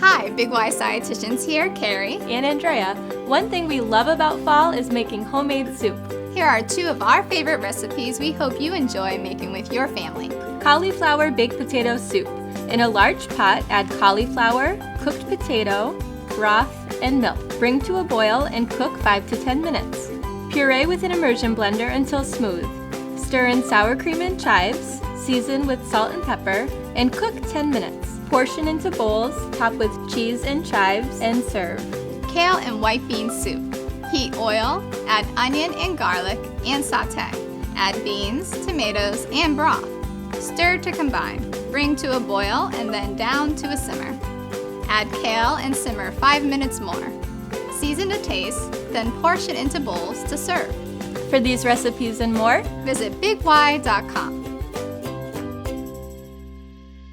Hi, Big Y Scienticians here, Carrie and Andrea. One thing we love about fall is making homemade soup. Here are 2 of our favorite recipes we hope you enjoy making with your family. Cauliflower baked potato soup. In a large pot, add cauliflower, cooked potato, broth, and milk. Bring to a boil and cook 5 to 10 minutes. Puree with an immersion blender until smooth. Stir in sour cream and chives, season with salt and pepper, and cook 10 minutes. Portion into bowls, top with cheese and chives, and serve. Kale and white bean soup. Heat oil, add onion and garlic, and saute. Add beans, tomatoes, and broth. Stir to combine. Bring to a boil and then down to a simmer. Add kale and simmer 5 minutes more. Season to taste, then portion into bowls to serve. For these recipes and more, visit bigY.com.